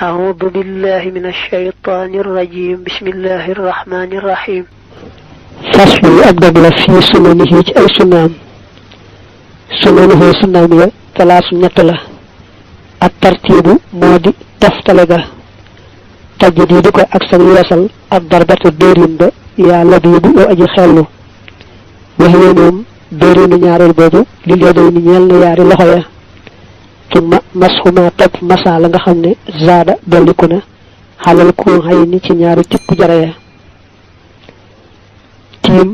أعوذ بالله من الشيطان الرجيم بسم الله الرحمن الرحيم فصل أبدأ في سننه أي سننه سنامية ثلاث نتلة الترتيب مودي تفتلغا تجديدك أكثر يصل الضربة الدورين يا لبيب وأجي خلو وهي نوم دورين نيارل بوبو لليدين نيال نياري لخويا ثم مسحما توب مسا لاغا خامني زادا دوليكونا حالال كو هايني ci ñaari tipp jaraya tim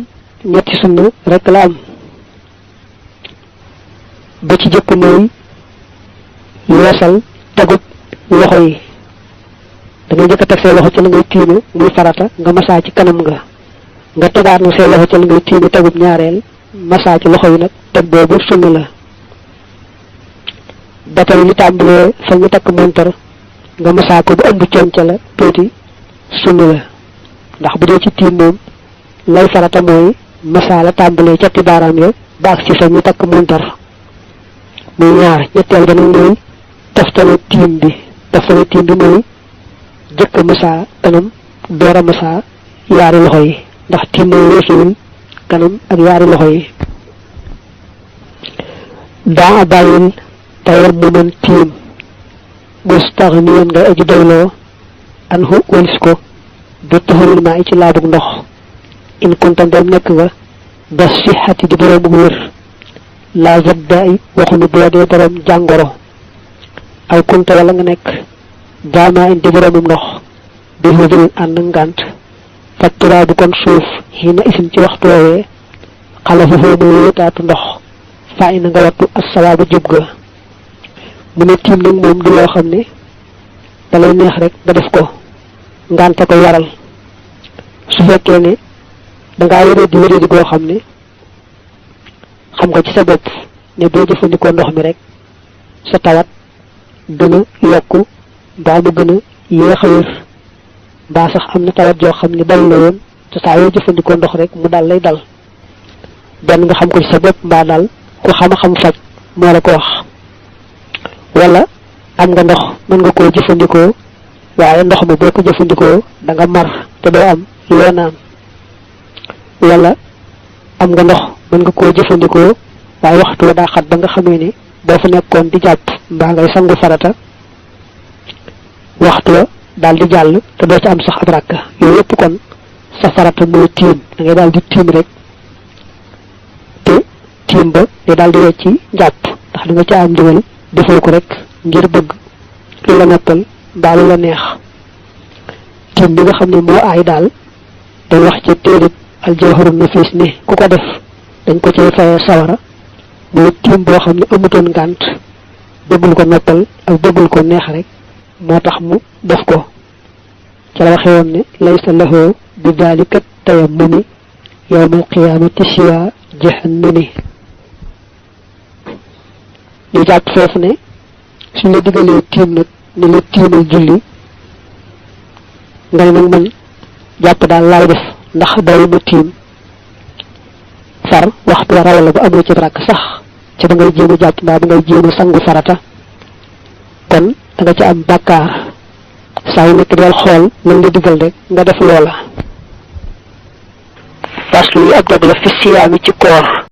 ñetti sunu rek la am ba ci jëkk moy yeesal tagut loxo yi da ngay jëkk tek say loxo ci la ngay tiinu muy farata nga massa ci kanam nga tegaat na say loxo ci la ngay tiinu tagut ñaareel massa ci loxo yi nag teg boobu sunna la batay li tambalé fa ñu tak montor nga massa ko bu ëmb cionca la tuti sunna la ndax bu dé ci tim mom lay farata moy massa la tambalé ci ti baram ya baax ci fa ñu tak montor muy ñaar ñettel ba moy taftale tim bi moy jëk massa kanam doora massa yaari loxo yi ndax tim moy weesul kanam ak yaari loxo yi da bayil tayar mu man tim mustaghniyan nga aji doylo anhu walisko bi tahurul ma'i ci labuk ndox in kunta dem nek nga da sihhati di borom wër la zabda'i waxu ni bo de borom jangoro ay kunta wala nga nek dama indi borom ndox bi hudul and ngant fatura bu kon suuf hina isim ci waxtu wé xalafu ho mo taatu ndox fa ina nga wattu as-sawabu jubga mu ne tim nak mom du lo xamne da lay neex rek da def ko nganta ko waral su fekkee ne da nga yore di go xamne xam nga ci sa bop ne bo jëfandiko ndox mi rek sa tawat gëna yokku ba mu gëna yeexawër ba sax amna tawat jo xamne dal na won te sa yo jëfandiko ndox rek mu dal lay dal ben nga xam ko ci sa bop ba dal ko xam faj mo la ko wax wala am nga ndox mën nga ko jëfandiko waaye ndox mu boko jëfandiko da nga mar te do am lo naan wala am nga ndox mën nga ko jëfandiko waaye waxtu da xat ba nga xamé ni bo fa nekkon di japp ba ngay sangu farata waxtu dal di jall te do ci am sax ab rakka yoy yépp kon sa farata mo tim da ngay dal di tim rek te tim ba day dal di wécci japp ndax da nga ci am ndigal defal ko rek ngir bëgg lu la noppal ba lu la neex tim bi nga xamne mo ay dal day wax ci téere al jawharun nafis ni ku ko def dañ ko cey fay sawara mo tim bo xamne amuton ngant bëggul ko noppal ak bëggul ko neex rek motax mu def ko ci la waxe won ne laysa lahu bi dalika tayammumi yawm al qiyamati siwa jahannami ñu japp fofu ne suñu la digalé tim nak ni la timul julli ngay nak man japp dal lay def ndax day mu tim far waxtu rawal bu amu ci rak sax ci da ngay jëmu japp ba ngay jëmu sangu farata kon da nga ci am bakkar say nek del xol lan la digal rek nga def lola parce que ak da fi siyami ci koor